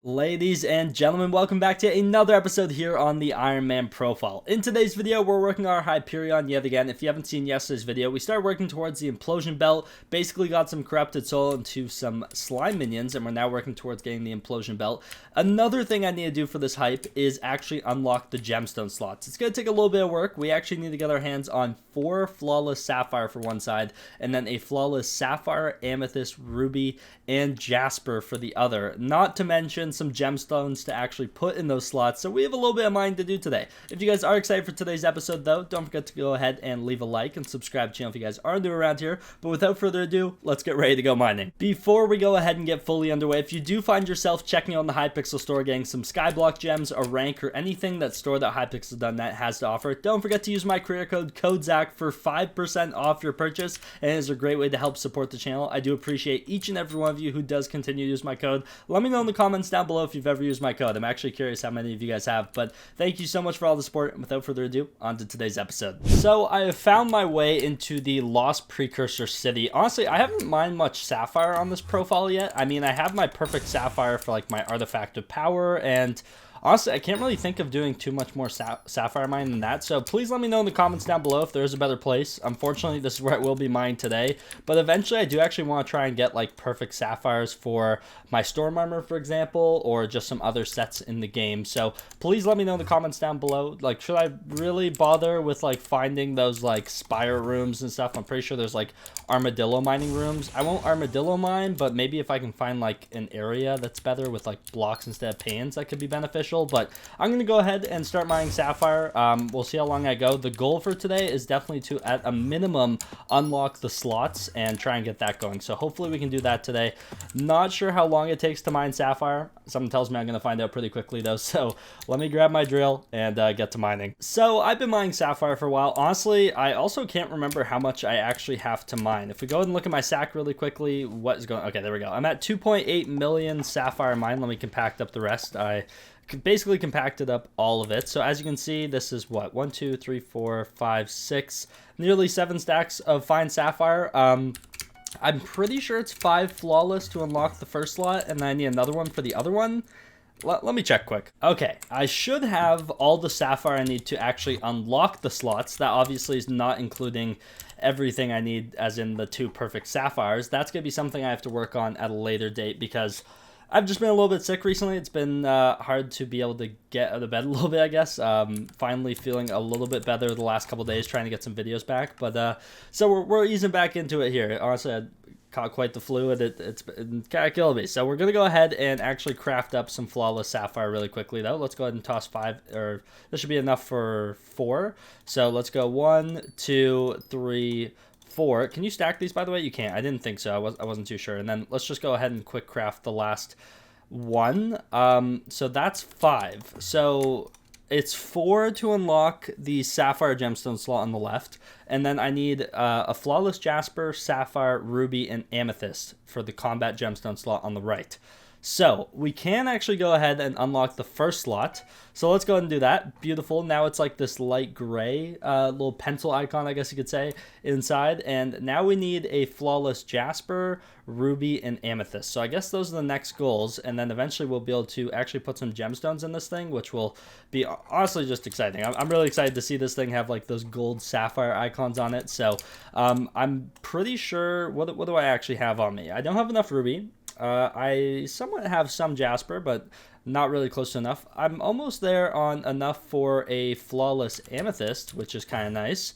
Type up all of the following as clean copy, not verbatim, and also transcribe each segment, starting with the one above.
Ladies and gentlemen, welcome back to another episode here on the Iron Man profile. In today's video, we're working our Hyperion yet again. If you haven't seen yesterday's video, we started working towards the implosion belt, basically got some corrupted soul into some slime minions, and we're now working towards getting the implosion belt. Another thing I need to do for this hype is actually unlock the gemstone slots. It's going to take a little bit of work. We actually need to get our hands on 4 flawless sapphire for one side, and then a flawless sapphire, amethyst, ruby, and jasper for the other. Not to mention some gemstones to actually put in those slots, so we have a little bit of mining to do today. If you guys are excited for today's episode though, don't forget to go ahead and leave a like and subscribe to the channel if you guys are new around here. But without further ado, let's get ready to go mining. Before we go ahead and get fully underway, if you do find yourself checking on the Hypixel store, getting some Skyblock gems, a rank, or anything that store that Hypixel.net has to offer, don't forget to use my career code Zach for 5% off your purchase, and it is a great way to help support the channel. I do appreciate each and every one of you who does continue to use my code. Let me know in the comments down below if you've ever used my code. I'm actually curious how many of you guys have, but thank you so much for all the support, and without further ado, on to today's episode. So I have found my way into the Lost Precursor City. Honestly, I haven't mined much sapphire on this profile yet. I mean, I have my perfect sapphire for like my artifact of power, and honestly, I can't really think of doing too much more sapphire mine than that, so please let me know in the comments down below if there is a better place. Unfortunately, this is where I will be mined today, but eventually I do actually want to try and get like perfect sapphires for my storm armor, for example, or just some other sets in the game. So please let me know in the comments down below. Like, should I really bother with like finding those like spire rooms and stuff? I'm pretty sure there's like armadillo mining rooms. I won't armadillo mine, but maybe if I can find like an area that's better with like blocks instead of panes, that could be beneficial. But I'm going to go ahead and start mining sapphire. We'll see how long I go. The goal for today is definitely to, at a minimum, unlock the slots and try and get that going. So hopefully we can do that today. Not sure how long it takes to mine sapphire. Something tells me I'm going to find out pretty quickly though. So let me grab my drill and get to mining. So I've been mining sapphire for a while. Honestly, I also can't remember how much I actually have to mine. If we go ahead and look at my sack really quickly, what is going on? Okay, there we go. I'm at 2.8 million sapphire mine. Let me compact up the rest. I basically compacted up all of it. So as you can see, this is what, 1 2 3 4 5 6, nearly 7 stacks of fine sapphire. I'm pretty sure it's 5 flawless to unlock the first slot, and then I need another one for the other one. Let me check quick. Okay, I should have all the sapphire I need to actually unlock the slots. That obviously is not including everything I need, as in the 2 perfect sapphires. That's gonna be something I have to work on at a later date, because I've just been a little bit sick recently. It's been hard to be able to get out of bed a little bit, I guess. Finally feeling a little bit better the last couple days, trying to get some videos back. But so we're easing back into it here. Honestly, I caught quite the flu, and it's kind of killed me. So we're going to go ahead and actually craft up some flawless sapphire really quickly, though. Let's go ahead and toss 5, or this should be enough for 4. So let's go 1 2 3 4. Can you stack these, by the way? You can't. I didn't think so. I wasn't too sure. And then let's just go ahead and quick craft the last one. So that's 5. So it's 4 to unlock the sapphire gemstone slot on the left, and then I need a flawless jasper, sapphire, ruby, and amethyst for the combat gemstone slot on the right. So we can actually go ahead and unlock the first slot. So let's go ahead and do that. Beautiful. Now it's like this light gray little pencil icon, I guess you could say, inside. And now we need a flawless jasper, ruby, and amethyst. So I guess those are the next goals. And then eventually we'll be able to actually put some gemstones in this thing, which will be honestly just exciting. I'm really excited to see this thing have like those gold sapphire icons on it. So I'm pretty sure, what do I actually have on me? I don't have enough ruby. I somewhat have some jasper, but not really close to enough. I'm almost there on enough for a flawless amethyst, which is kind of nice.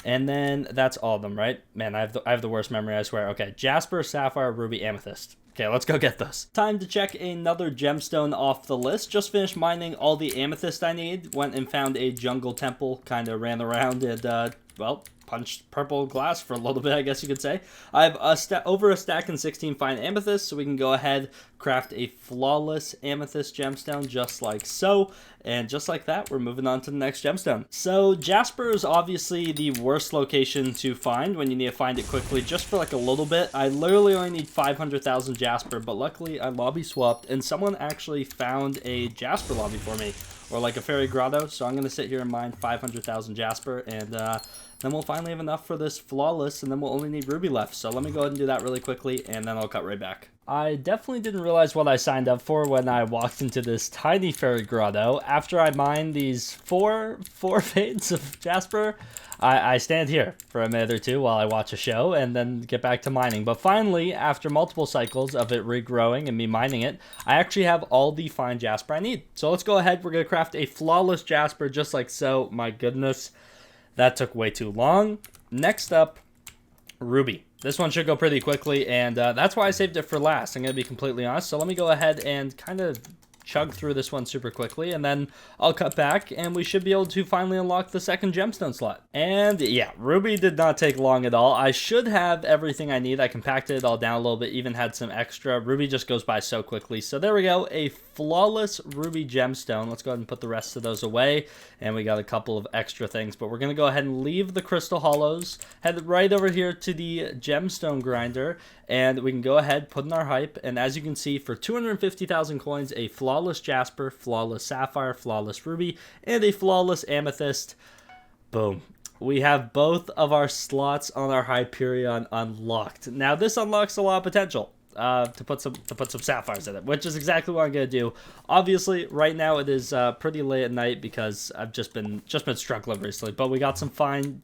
And then that's all of them, right? Man, I have the worst memory, I swear. Okay, jasper, sapphire, ruby, amethyst. Okay, let's go get those. Time to check another gemstone off the list. Just finished mining all the amethyst I need. Went and found a jungle temple, kind of ran around and, well, punched purple glass for a little bit, I guess you could say. I have over a stack and 16 fine amethysts, so we can go ahead, craft a flawless amethyst gemstone just like so. And just like that, we're moving on to the next gemstone. So jasper is obviously the worst location to find when you need to find it quickly, just for like a little bit. I literally only need 500,000 jasper, but luckily I lobby swapped and someone actually found a jasper lobby for me, or like a fairy grotto. So I'm going to sit here and mine 500,000 jasper, and Then we'll finally have enough for this flawless, and then we'll only need ruby left. So let me go ahead and do that really quickly, and then I'll cut right back. I definitely didn't realize what I signed up for when I walked into this tiny fairy grotto. After I mined these four veins of jasper, I stand here for a minute or two while I watch a show and then get back to mining. But finally, after multiple cycles of it regrowing and me mining it, I actually have all the fine jasper I need. So let's go ahead. We're going to craft a flawless jasper just like so. My goodness, that took way too long. Next up, ruby. This one should go pretty quickly, and that's why I saved it for last. I'm going to be completely honest. So let me go ahead and kind of chug through this one super quickly, and then I'll cut back, and we should be able to finally unlock the second gemstone slot. And yeah, ruby did not take long at all. I should have everything I need. I compacted it all down a little bit, even had some extra. Ruby just goes by so quickly. So there we go, a flawless ruby gemstone. Let's go ahead and put the rest of those away, and we got a couple of extra things, but we're going to go ahead and leave the crystal hollows, head right over here to the gemstone grinder, and we can go ahead, put in our hype, and as you can see, for 250,000 coins, a flawless jasper, flawless sapphire, flawless ruby, and a flawless amethyst. Boom. We have both of our slots on our Hyperion unlocked. Now, this unlocks a lot of potential. To put some sapphires in it, which is exactly what I'm gonna do. Obviously, right now it is pretty late at night because I've just been struggling recently. But we got some fine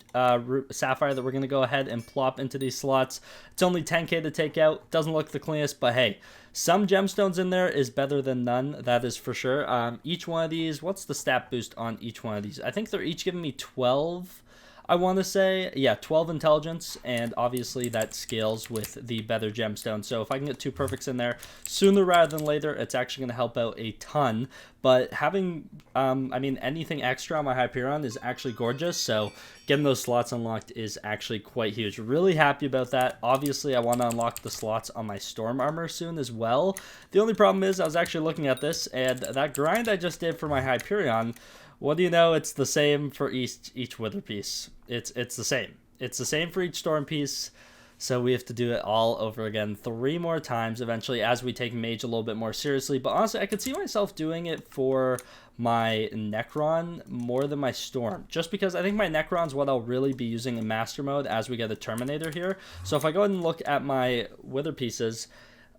sapphire that we're gonna go ahead and plop into these slots. It's only 10k to take out. Doesn't look the cleanest, but hey, some gemstones in there is better than none. That is for sure. Each one of these, what's the stat boost on each one of these? I think they're each giving me 12. I want to say, yeah, 12 intelligence, and obviously that scales with the better gemstone. So if I can get 2 perfects in there sooner rather than later, it's actually going to help out a ton. But having, I mean, anything extra on my Hyperion is actually gorgeous. So getting those slots unlocked is actually quite huge. Really happy about that. Obviously, I want to unlock the slots on my storm armor soon as well. The only problem is I was actually looking at this, and that grind I just did for my Hyperion, what do you know? It's the same for each wither piece. It's the same. It's the same for each storm piece. So we have to do it all over again 3 more times eventually as we take mage a little bit more seriously. But honestly, I could see myself doing it for my Necron more than my Storm, just because I think my Necron's what I'll really be using in Master Mode as we get a Terminator here. So if I go ahead and look at my wither pieces,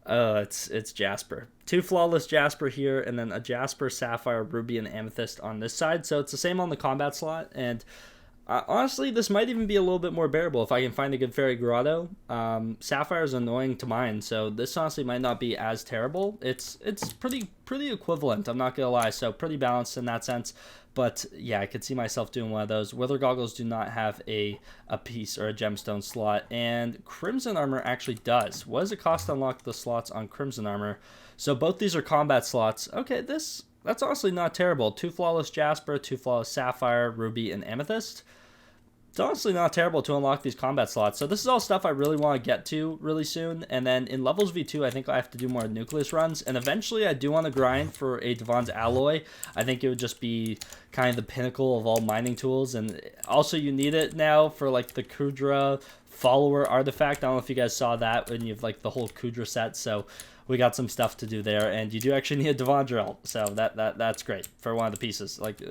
it's Jasper. 2 flawless Jasper here, and then a Jasper, Sapphire, Ruby, and Amethyst on this side. So it's the same on the combat slot, and honestly, this might even be a little bit more bearable if I can find a good Fairy Grotto. Sapphire is annoying to mine, so this honestly might not be as terrible. It's pretty equivalent, I'm not gonna lie, so pretty balanced in that sense. But yeah, I could see myself doing one of those. Wither Goggles do not have a piece or a gemstone slot, and Crimson Armor actually does. What does it cost to unlock the slots on Crimson Armor? So both these are combat slots. Okay, that's honestly not terrible. 2 flawless Jasper, 2 flawless Sapphire, Ruby, and Amethyst. It's honestly not terrible to unlock these combat slots. So this is all stuff I really want to get to really soon. And then in levels V2, I think I have to do more nucleus runs. And eventually I do want to grind for a Devon's Alloy. I think it would just be kind of the pinnacle of all mining tools. And also you need it now for like the Kudra follower artifact. I don't know if you guys saw that when you have like the whole Kudra set. So we got some stuff to do there, and you do actually need a Devon drill, so that's great for one of the pieces. Like,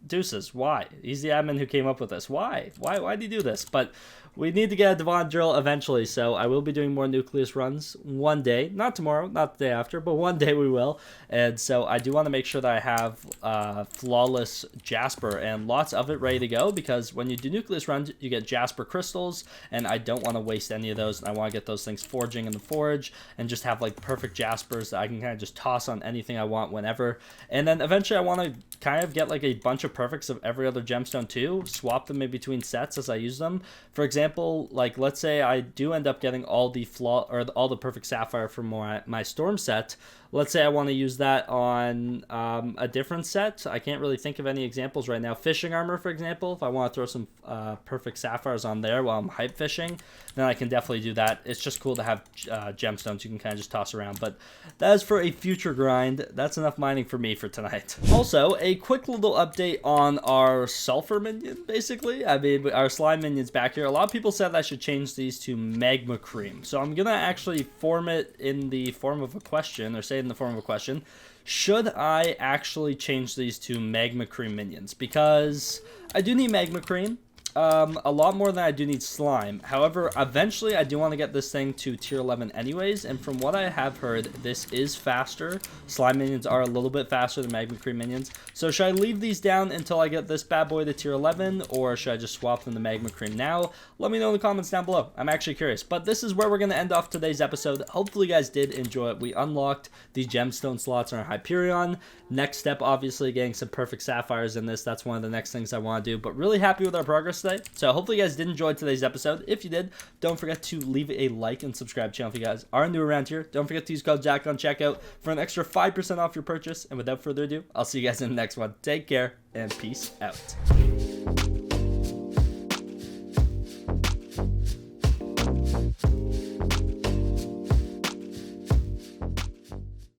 deuces, why? He's the admin who came up with this. Why did he do this? But we need to get a Devon drill eventually, so I will be doing more nucleus runs one day. Not tomorrow, not the day after, but one day we will. And so I do want to make sure that I have flawless Jasper and lots of it ready to go, because when you do nucleus runs, you get Jasper crystals, and I don't want to waste any of those. I want to get those things forging in the forge and just have like perfect Jaspers that I can kind of just toss on anything I want whenever. And then eventually I want to kind of get like a bunch of perfects of every other gemstone too, swap them in between sets as I use them. For example, like let's say I do end up getting all the perfect sapphire from my storm set. Let's say I want to use that on a different set. I can't really think of any examples right now. Fishing armor, for example, if I want to throw some perfect sapphires on there while I'm hype fishing, then I can definitely do that. It's just cool to have gemstones you can kind of just toss around. But that is for a future grind. That's enough mining for me for tonight. Also, a quick little update on our sulfur minion, basically. I mean, our slime minions back here. A lot of people said I should change these to magma cream. So I'm going to actually form it in the form of a question, or say in the form of a question. Should I actually change these to magma cream minions? Because I do need magma cream. a lot more than I do need slime. However, eventually I do want to get this thing to tier 11 anyways, and from what I have heard, this is faster. Slime minions are a little bit faster than magma cream minions. So should I leave these down until I get this bad boy to tier 11, or should I just swap them to magma cream now? Let me know in the comments down below. I'm actually curious. But this is where we're going to end off today's episode. Hopefully you guys did enjoy it. We unlocked the gemstone slots on our Hyperion. Next step, obviously, getting some perfect sapphires in this. That's one of the next things I want to do. But really happy with our progress today. So hopefully you guys did enjoy today's episode. If you did, don't forget to leave a like and subscribe to the channel if you guys are new around here. Don't forget to use code Zach on checkout for an extra 5% off your purchase. And without further ado, I'll see you guys in the next one. Take care and peace out.